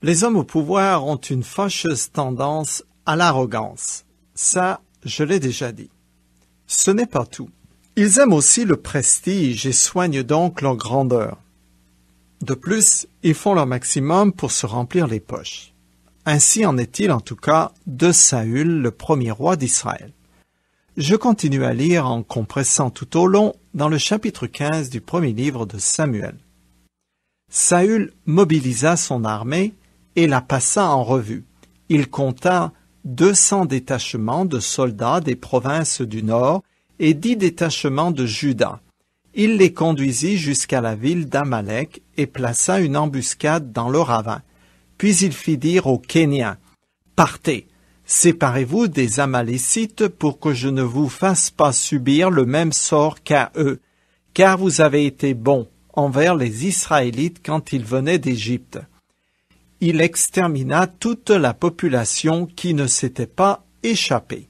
Les hommes au pouvoir ont une fâcheuse tendance à l'arrogance. Ça, je l'ai déjà dit. Ce n'est pas tout. Ils aiment aussi le prestige et soignent donc leur grandeur. De plus, ils font leur maximum pour se remplir les poches. Ainsi en est-il en tout cas de Saül, le premier roi d'Israël. Je continue à lire en compressant tout au long dans le chapitre 15 du premier livre de Samuel. Saül mobilisa son armée et la passa en revue. Il compta 200 détachements de soldats des provinces du nord et 10 détachements de Juda. Il les conduisit jusqu'à la ville d'Amalek et plaça une embuscade dans le ravin. Puis il fit dire aux Kéniens, « Partez, séparez-vous des Amalécites pour que je ne vous fasse pas subir le même sort qu'à eux, car vous avez été bons envers les Israélites quand ils venaient d'Égypte. » Il extermina toute la population qui ne s'était pas échappée.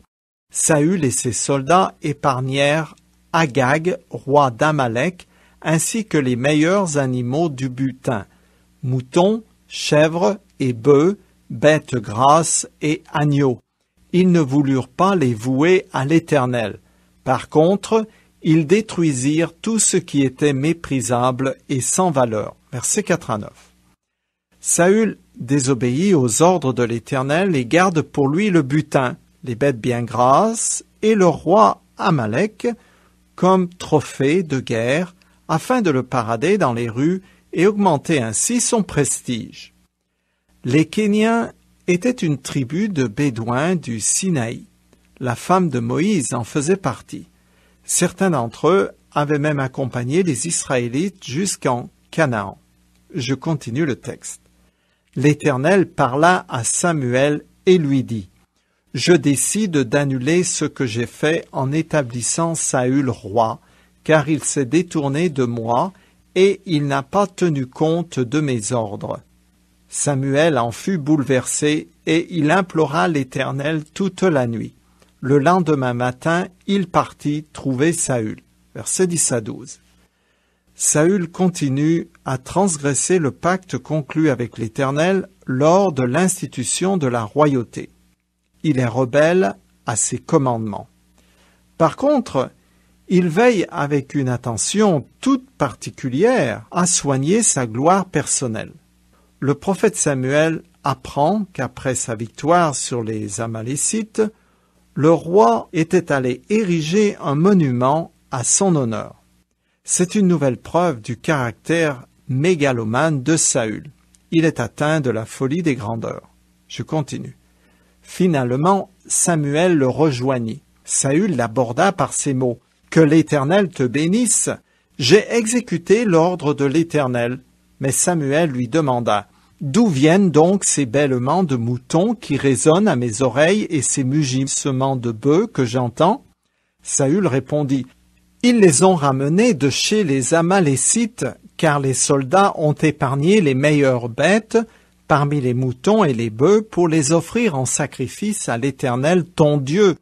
Saül et ses soldats épargnèrent Agag, roi d'Amalek, ainsi que les meilleurs animaux du butin, moutons, chèvres et bœufs, bêtes grasses et agneaux. Ils ne voulurent pas les vouer à l'Éternel. Par contre, ils détruisirent tout ce qui était méprisable et sans valeur. Versets 4 à 9. Saül désobéit aux ordres de l'Éternel et garde pour lui le butin, les bêtes bien grasses et le roi Amalek comme trophée de guerre afin de le parader dans les rues et augmenter ainsi son prestige. Les Kéniens étaient une tribu de Bédouins du Sinaï. La femme de Moïse en faisait partie. Certains d'entre eux avaient même accompagné les Israélites jusqu'en Canaan. Je continue le texte. L'Éternel parla à Samuel et lui dit, « Je décide d'annuler ce que j'ai fait en établissant Saül roi, car il s'est détourné de moi et il n'a pas tenu compte de mes ordres. » Samuel en fut bouleversé et il implora l'Éternel toute la nuit. Le lendemain matin, il partit trouver Saül. Versets 10 à 12. Saül continue à transgresser le pacte conclu avec l'Éternel lors de l'institution de la royauté. Il est rebelle à ses commandements. Par contre, il veille avec une attention toute particulière à soigner sa gloire personnelle. Le prophète Samuel apprend qu'après sa victoire sur les Amalécites, le roi était allé ériger un monument à son honneur. C'est une nouvelle preuve du caractère mégalomane de Saül. Il est atteint de la folie des grandeurs. Je continue. Finalement, Samuel le rejoignit. Saül l'aborda par ces mots. « Que l'Éternel te bénisse. J'ai exécuté l'ordre de l'Éternel. » Mais Samuel lui demanda, « D'où viennent donc ces bêlements de moutons qui résonnent à mes oreilles et ces mugissements de bœufs que j'entends ?» Saül répondit, « Ils les ont ramenés de chez les Amalécites, car les soldats ont épargné les meilleures bêtes parmi les moutons et les bœufs pour les offrir en sacrifice à l'Éternel ton Dieu.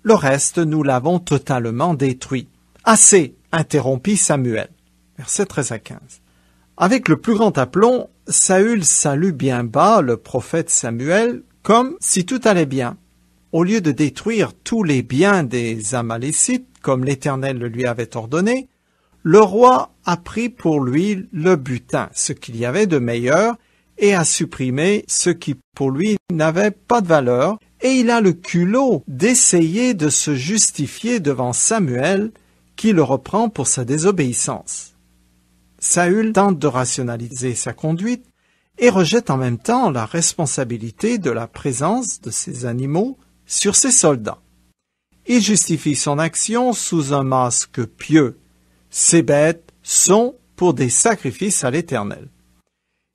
Le reste, nous l'avons totalement détruit. »« Assez !» interrompit Samuel. Versets 13 à 15. Avec le plus grand aplomb, Saül salue bien bas le prophète Samuel comme si tout allait bien. Au lieu de détruire tous les biens des Amalécites, comme l'Éternel le lui avait ordonné, le roi a pris pour lui le butin, ce qu'il y avait de meilleur, et a supprimé ce qui pour lui n'avait pas de valeur, et il a le culot d'essayer de se justifier devant Samuel, qui le reprend pour sa désobéissance. Saül tente de rationaliser sa conduite et rejette en même temps la responsabilité de la présence de ces animaux sur ses soldats. Il justifie son action sous un masque pieux. Ces bêtes sont pour des sacrifices à l'Éternel.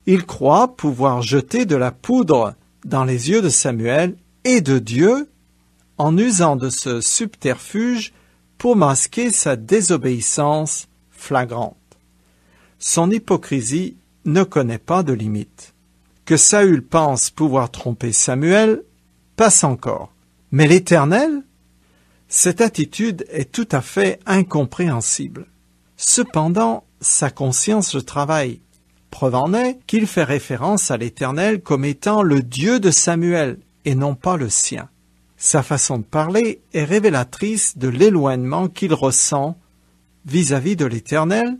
Il croit pouvoir jeter de la poudre dans les yeux de Samuel et de Dieu en usant de ce subterfuge pour masquer sa désobéissance flagrante. Son hypocrisie ne connaît pas de limite. Que Saül pense pouvoir tromper Samuel passe encore. Mais l'Éternel? Cette attitude est tout à fait incompréhensible. Cependant, sa conscience le travaille. Preuve en est qu'il fait référence à l'Éternel comme étant le Dieu de Samuel et non pas le sien. Sa façon de parler est révélatrice de l'éloignement qu'il ressent vis-à-vis de l'Éternel,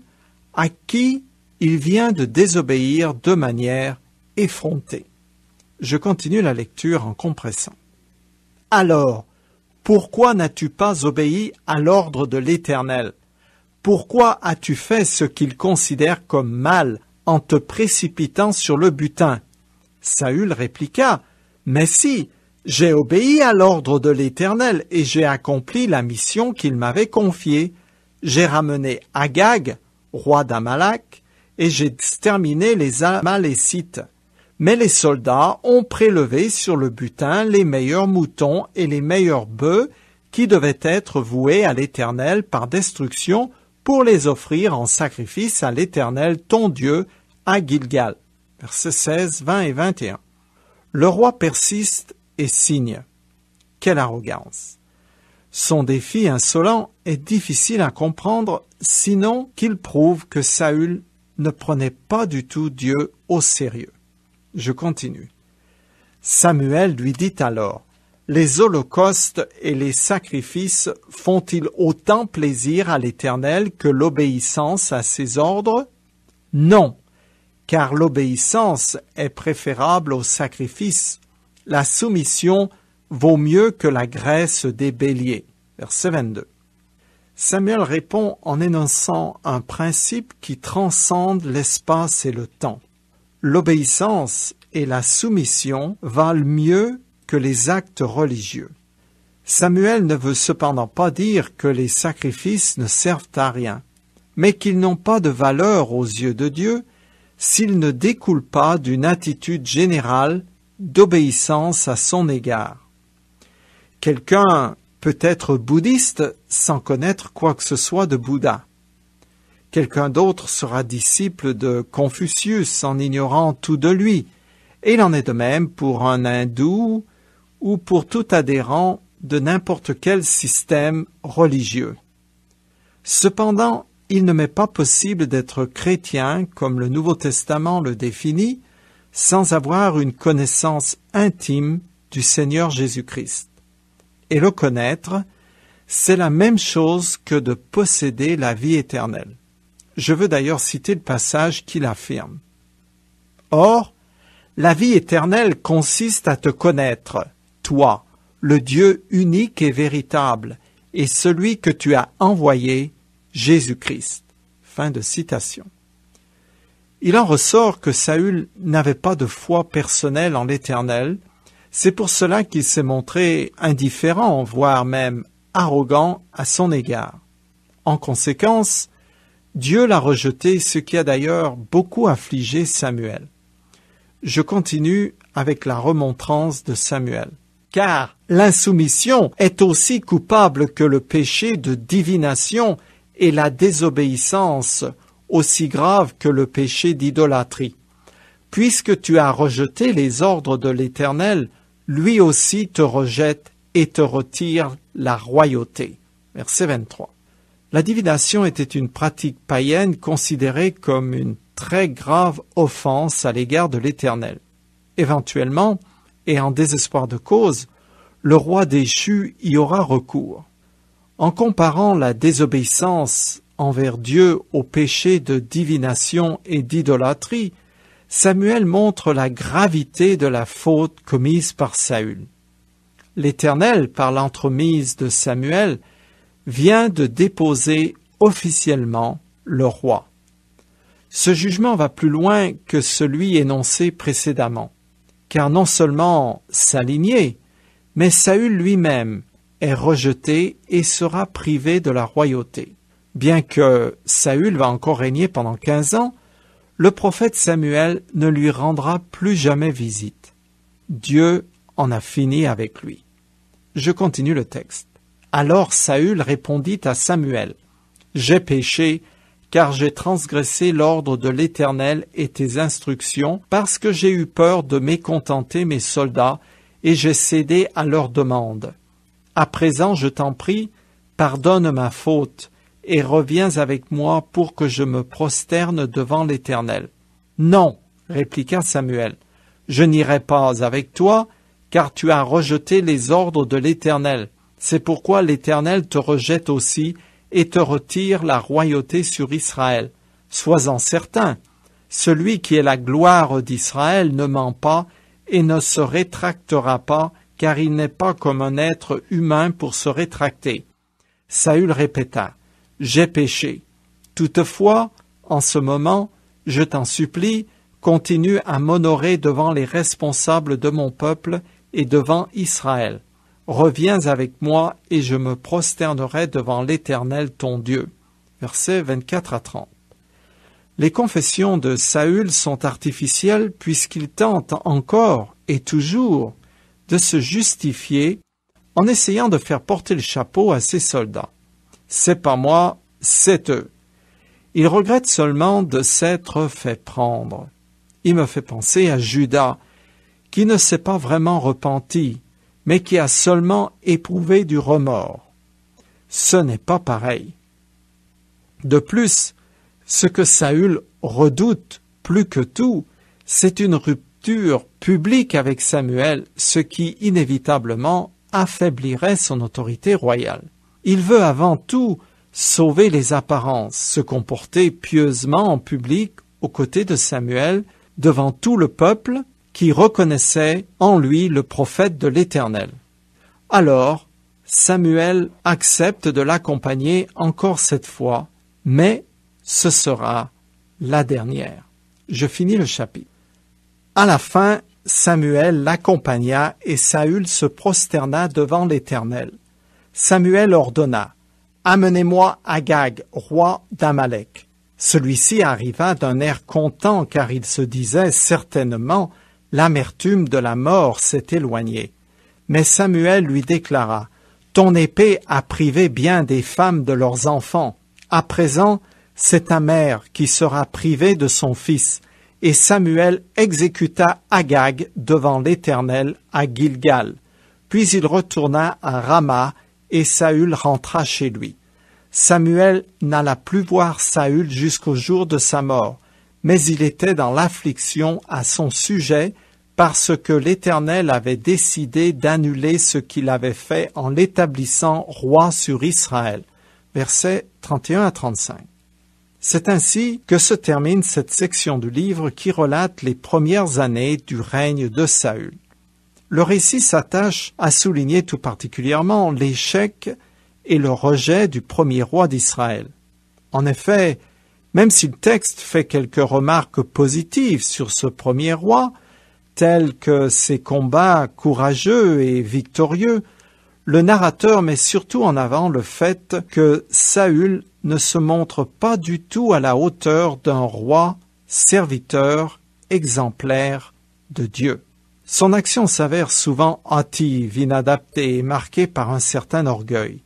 à qui il vient de désobéir de manière effrontée. Je continue la lecture en compressant. Alors, pourquoi n'as-tu pas obéi à l'ordre de l'Éternel? Pourquoi as-tu fait ce qu'il considère comme mal en te précipitant sur le butin? Saül répliqua, « Mais si, j'ai obéi à l'ordre de l'Éternel et j'ai accompli la mission qu'il m'avait confiée. J'ai ramené Agag, roi d'Amalek, et j'ai exterminé les Amalécites. Mais les soldats ont prélevé sur le butin les meilleurs moutons et les meilleurs bœufs qui devaient être voués à l'Éternel par destruction pour les offrir en sacrifice à l'Éternel ton Dieu à Gilgal. » Versets 16, 20 et 21. Le roi persiste et signe. Quelle arrogance! Son défi insolent est difficile à comprendre, sinon qu'il prouve que Saül ne prenait pas du tout Dieu au sérieux. Je continue. Samuel lui dit alors, « Les holocaustes et les sacrifices font-ils autant plaisir à l'Éternel que l'obéissance à ses ordres? Non, car l'obéissance est préférable au sacrifice. La soumission vaut mieux que la graisse des béliers. » Verset 22. Samuel répond en énonçant un principe qui transcende l'espace et le temps. L'obéissance et la soumission valent mieux que les actes religieux. Samuel ne veut cependant pas dire que les sacrifices ne servent à rien, mais qu'ils n'ont pas de valeur aux yeux de Dieu s'ils ne découlent pas d'une attitude générale d'obéissance à son égard. Quelqu'un peut être bouddhiste sans connaître quoi que ce soit de Bouddha. Quelqu'un d'autre sera disciple de Confucius en ignorant tout de lui, et il en est de même pour un hindou ou pour tout adhérent de n'importe quel système religieux. Cependant, il ne m'est pas possible d'être chrétien, comme le Nouveau Testament le définit, sans avoir une connaissance intime du Seigneur Jésus-Christ. Et le connaître, c'est la même chose que de posséder la vie éternelle. Je veux d'ailleurs citer le passage qui l'affirme. Or, la vie éternelle consiste à te connaître, toi, le Dieu unique et véritable, et celui que tu as envoyé, Jésus-Christ. Fin de citation. Il en ressort que Saül n'avait pas de foi personnelle en l'Éternel. C'est pour cela qu'il s'est montré indifférent, voire même arrogant à son égard. En conséquence, Dieu l'a rejeté, ce qui a d'ailleurs beaucoup affligé Samuel. Je continue avec la remontrance de Samuel. Car l'insoumission est aussi coupable que le péché de divination et la désobéissance aussi grave que le péché d'idolâtrie. Puisque tu as rejeté les ordres de l'Éternel, lui aussi te rejette et te retire la royauté. Verset 23. La divination était une pratique païenne considérée comme une très grave offense à l'égard de l'Éternel. Éventuellement, et en désespoir de cause, le roi déchu y aura recours. En comparant la désobéissance envers Dieu au péché de divination et d'idolâtrie, Samuel montre la gravité de la faute commise par Saül. L'Éternel, par l'entremise de Samuel, vient de déposer officiellement le roi. Ce jugement va plus loin que celui énoncé précédemment, car non seulement sa lignée, mais Saül lui-même est rejeté et sera privé de la royauté. Bien que Saül va encore régner pendant 15 ans, le prophète Samuel ne lui rendra plus jamais visite. Dieu en a fini avec lui. Je continue le texte. Alors Saül répondit à Samuel, « J'ai péché, car j'ai transgressé l'ordre de l'Éternel et tes instructions, parce que j'ai eu peur de mécontenter mes soldats, et j'ai cédé à leurs demandes. À présent, je t'en prie, pardonne ma faute, et reviens avec moi pour que je me prosterne devant l'Éternel. » Non, répliqua Samuel, je n'irai pas avec toi, car tu as rejeté les ordres de l'Éternel. C'est pourquoi l'Éternel te rejette aussi et te retire la royauté sur Israël. Sois-en certain, celui qui est la gloire d'Israël ne ment pas et ne se rétractera pas, car il n'est pas comme un être humain pour se rétracter. Saül répéta, « J'ai péché. Toutefois, en ce moment, je t'en supplie, continue à m'honorer devant les responsables de mon peuple et devant Israël. Reviens avec moi et je me prosternerai devant l'Éternel ton Dieu. » Versets 24 à 30. Les confessions de Saül sont artificielles puisqu'il tente encore et toujours de se justifier en essayant de faire porter le chapeau à ses soldats. C'est pas moi, c'est eux. Il regrette seulement de s'être fait prendre. Il me fait penser à Judas, qui ne s'est pas vraiment repenti, mais qui a seulement éprouvé du remords. Ce n'est pas pareil. De plus, ce que Saül redoute plus que tout, c'est une rupture publique avec Samuel, ce qui inévitablement affaiblirait son autorité royale. Il veut avant tout sauver les apparences, se comporter pieusement en public aux côtés de Samuel devant tout le peuple qui reconnaissait en lui le prophète de l'Éternel. Alors, Samuel accepte de l'accompagner encore cette fois, mais ce sera la dernière. Je finis le chapitre. À la fin, Samuel l'accompagna et Saül se prosterna devant l'Éternel. Samuel ordonna, « Amenez-moi Agag, roi d'Amalek. » Celui-ci arriva d'un air content car il se disait certainement l'amertume de la mort s'est éloignée. Mais Samuel lui déclara, « Ton épée a privé bien des femmes de leurs enfants. À présent, c'est ta mère qui sera privée de son fils. » Et Samuel exécuta Agag devant l'Éternel à Gilgal. Puis il retourna à Rama et Saül rentra chez lui. Samuel n'alla plus voir Saül jusqu'au jour de sa mort, mais il était dans l'affliction à son sujet parce que l'Éternel avait décidé d'annuler ce qu'il avait fait en l'établissant roi sur Israël. Versets 31 à 35. C'est ainsi que se termine cette section du livre qui relate les premières années du règne de Saül. Le récit s'attache à souligner tout particulièrement l'échec et le rejet du premier roi d'Israël. En effet, même si le texte fait quelques remarques positives sur ce premier roi, tels que ses combats courageux et victorieux, le narrateur met surtout en avant le fait que Saül ne se montre pas du tout à la hauteur d'un roi, serviteur, exemplaire de Dieu. Son action s'avère souvent hâtive, inadaptée et marquée par un certain orgueil.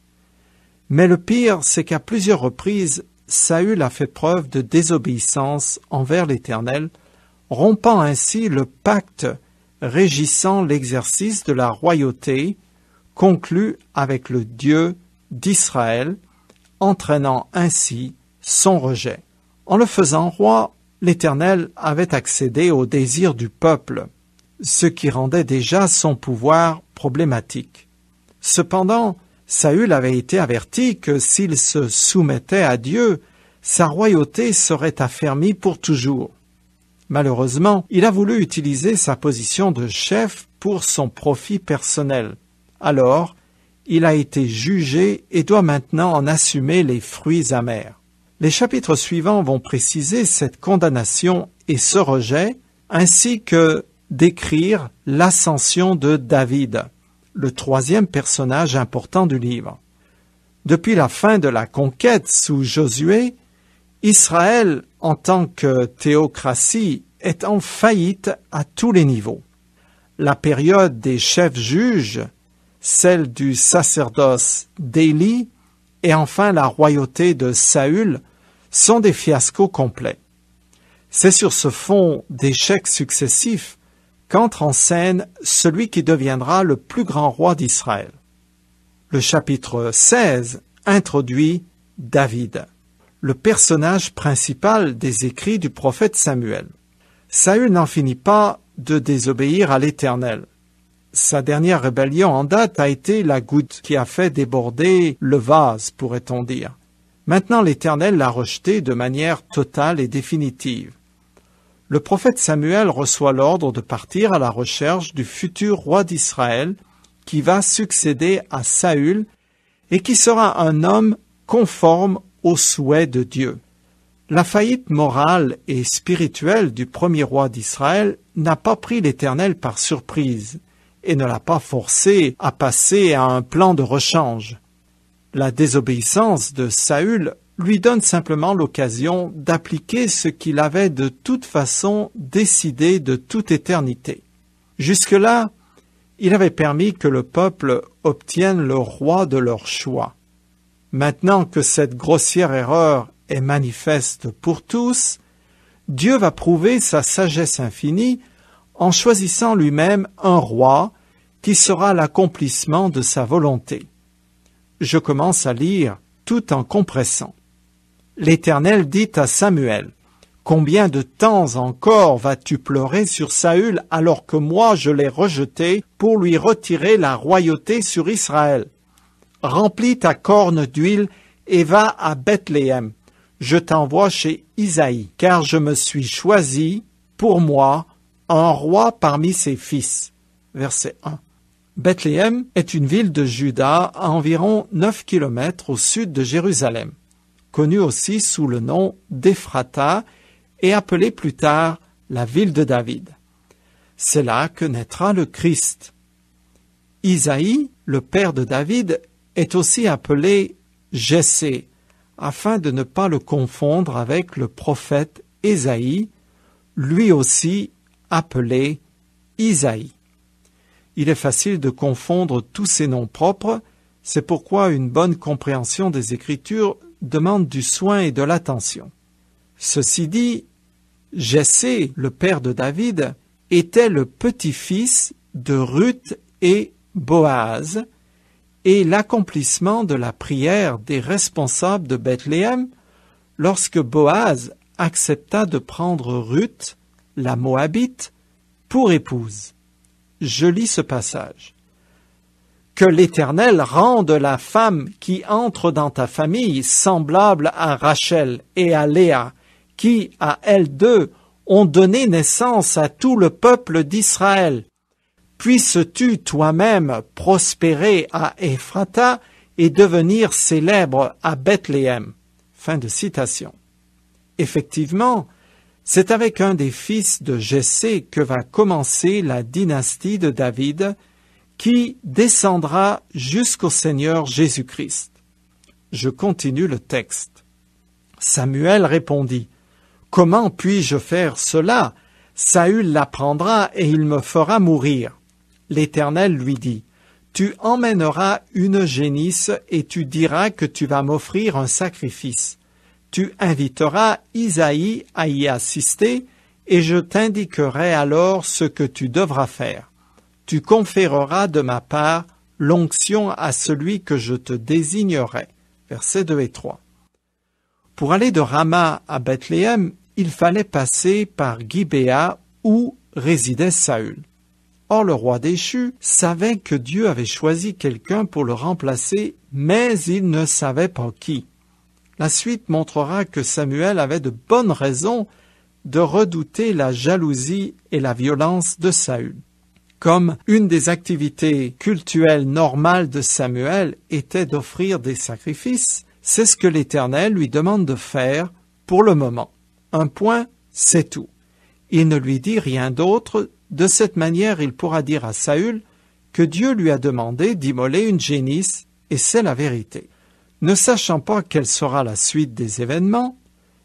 Mais le pire, c'est qu'à plusieurs reprises, Saül a fait preuve de désobéissance envers l'Éternel, rompant ainsi le pacte régissant l'exercice de la royauté conclu avec le Dieu d'Israël, entraînant ainsi son rejet. En le faisant roi, l'Éternel avait accédé au désir du peuple, ce qui rendait déjà son pouvoir problématique. Cependant, Saül avait été averti que s'il se soumettait à Dieu, sa royauté serait affermie pour toujours. Malheureusement, il a voulu utiliser sa position de chef pour son profit personnel. Alors, il a été jugé et doit maintenant en assumer les fruits amers. Les chapitres suivants vont préciser cette condamnation et ce rejet, ainsi que décrire l'ascension de David, le troisième personnage important du livre. Depuis la fin de la conquête sous Josué, Israël, en tant que théocratie, est en faillite à tous les niveaux. La période des chefs juges, celle du sacerdoce d'Élie et enfin la royauté de Saül sont des fiascos complets. C'est sur ce fond d'échecs successifs qu'entre en scène celui qui deviendra le plus grand roi d'Israël. Le chapitre 16 introduit David, le personnage principal des écrits du prophète Samuel. Saül n'en finit pas de désobéir à l'Éternel. Sa dernière rébellion en date a été la goutte qui a fait déborder le vase, pourrait-on dire. Maintenant l'Éternel l'a rejeté de manière totale et définitive. Le prophète Samuel reçoit l'ordre de partir à la recherche du futur roi d'Israël qui va succéder à Saül et qui sera un homme conforme aux souhaits de Dieu. La faillite morale et spirituelle du premier roi d'Israël n'a pas pris l'Éternel par surprise et ne l'a pas forcé à passer à un plan de rechange. La désobéissance de Saül lui donne simplement l'occasion d'appliquer ce qu'il avait de toute façon décidé de toute éternité. Jusque-là, il avait permis que le peuple obtienne le roi de leur choix. Maintenant que cette grossière erreur est manifeste pour tous, Dieu va prouver sa sagesse infinie en choisissant lui-même un roi qui sera l'accomplissement de sa volonté. Je commence à lire tout en compressant. L'Éternel dit à Samuel, « Combien de temps encore vas-tu pleurer sur Saül alors que moi je l'ai rejeté pour lui retirer la royauté sur Israël? Remplis ta corne d'huile et va à Bethléem. Je t'envoie chez Isaïe, car je me suis choisi, pour moi, un roi parmi ses fils. » Verset 1. Bethléem est une ville de Juda à environ 9 kilomètres au sud de Jérusalem, connue aussi sous le nom d'Éphrata et appelée plus tard la ville de David. C'est là que naîtra le Christ. Isaïe, le père de David, est aussi appelé Jessé, afin de ne pas le confondre avec le prophète Ésaïe, lui aussi appelé Isaïe. Il est facile de confondre tous ces noms propres, c'est pourquoi une bonne compréhension des Écritures demande du soin et de l'attention. Ceci dit, Jessé, le père de David, était le petit-fils de Ruth et Boaz, et l'accomplissement de la prière des responsables de Bethléem lorsque Boaz accepta de prendre Ruth, la Moabite, pour épouse. Je lis ce passage. « Que l'Éternel rende la femme qui entre dans ta famille semblable à Rachel et à Léa, qui, à elles deux, ont donné naissance à tout le peuple d'Israël. Puisses-tu toi-même prospérer à Éphrata et devenir célèbre à Bethléem. » Fin de citation. Effectivement, c'est avec un des fils de Jessé que va commencer la dynastie de David qui descendra jusqu'au Seigneur Jésus-Christ. Je continue le texte. Samuel répondit, « Comment puis-je faire cela? Saül l'apprendra et il me fera mourir. » L'Éternel lui dit, « Tu emmèneras une génisse et tu diras que tu vas m'offrir un sacrifice. Tu inviteras Isaïe à y assister et je t'indiquerai alors ce que tu devras faire. Tu conféreras de ma part l'onction à celui que je te désignerai. » Versets 2 et 3. Pour aller de Rama à Bethléem, il fallait passer par Gibéa où résidait Saül. Or le roi déchu savait que Dieu avait choisi quelqu'un pour le remplacer, mais il ne savait pas qui. La suite montrera que Samuel avait de bonnes raisons de redouter la jalousie et la violence de Saül. Comme une des activités cultuelles normales de Samuel était d'offrir des sacrifices, c'est ce que l'Éternel lui demande de faire pour le moment. Un point, c'est tout. Il ne lui dit rien d'autre. De cette manière, il pourra dire à Saül que Dieu lui a demandé d'immoler une génisse, et c'est la vérité. Ne sachant pas quelle sera la suite des événements,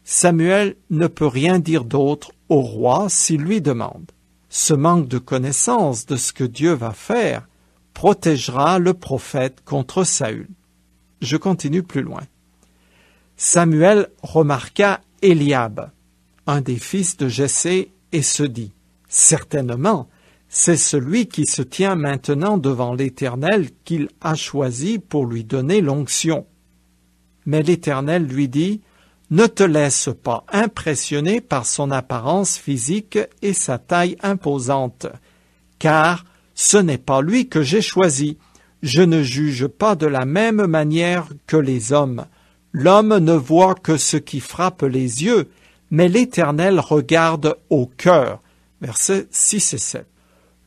Samuel ne peut rien dire d'autre au roi s'il lui demande. Ce manque de connaissance de ce que Dieu va faire protégera le prophète contre Saül. Je continue plus loin. Samuel remarqua Éliab, un des fils de Jessé, et se dit, « Certainement, c'est celui qui se tient maintenant devant l'Éternel qu'il a choisi pour lui donner l'onction. » Mais l'Éternel lui dit, « Ne te laisse pas impressionner par son apparence physique et sa taille imposante, car ce n'est pas lui que j'ai choisi. Je ne juge pas de la même manière que les hommes. L'homme ne voit que ce qui frappe les yeux, mais l'Éternel regarde au cœur. Versets 6 et 7.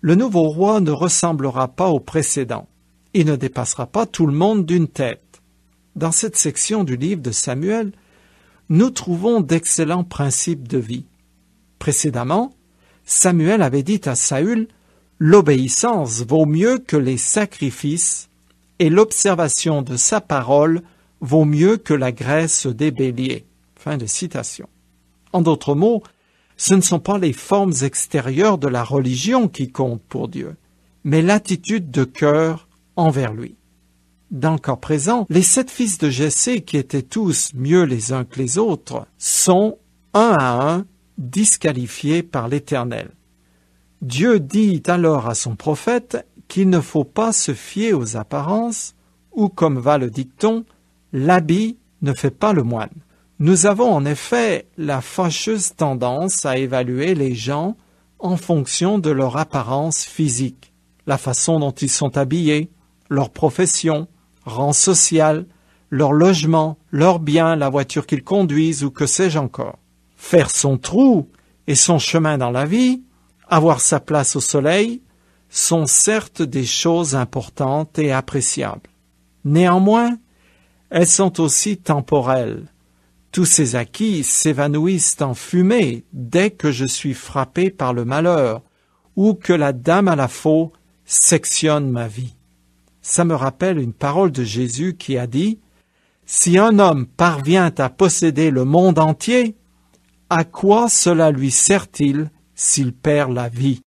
Le nouveau roi ne ressemblera pas au précédent. Il ne dépassera pas tout le monde d'une tête. Dans cette section du livre de Samuel, nous trouvons d'excellents principes de vie. Précédemment, Samuel avait dit à Saül « L'obéissance vaut mieux que les sacrifices et l'observation de sa parole vaut mieux que la graisse des béliers. » Fin de citation. En d'autres mots, ce ne sont pas les formes extérieures de la religion qui comptent pour Dieu, mais l'attitude de cœur envers lui. Dans le cas présent, les 7 fils de Jessé, qui étaient tous mieux les uns que les autres, sont, un à un, disqualifiés par l'Éternel. Dieu dit alors à son prophète qu'il ne faut pas se fier aux apparences, ou comme va le dicton, l'habit ne fait pas le moine. Nous avons en effet la fâcheuse tendance à évaluer les gens en fonction de leur apparence physique, la façon dont ils sont habillés, leur profession, rang social, leur logement, leurs biens, la voiture qu'ils conduisent ou que sais-je encore. Faire son trou et son chemin dans la vie, avoir sa place au soleil, sont certes des choses importantes et appréciables. Néanmoins, elles sont aussi temporelles. Tous ces acquis s'évanouissent en fumée dès que je suis frappé par le malheur ou que la dame à la faux sectionne ma vie. Ça me rappelle une parole de Jésus qui a dit « Si un homme parvient à posséder le monde entier, à quoi cela lui sert-il s'il perd la vie ?»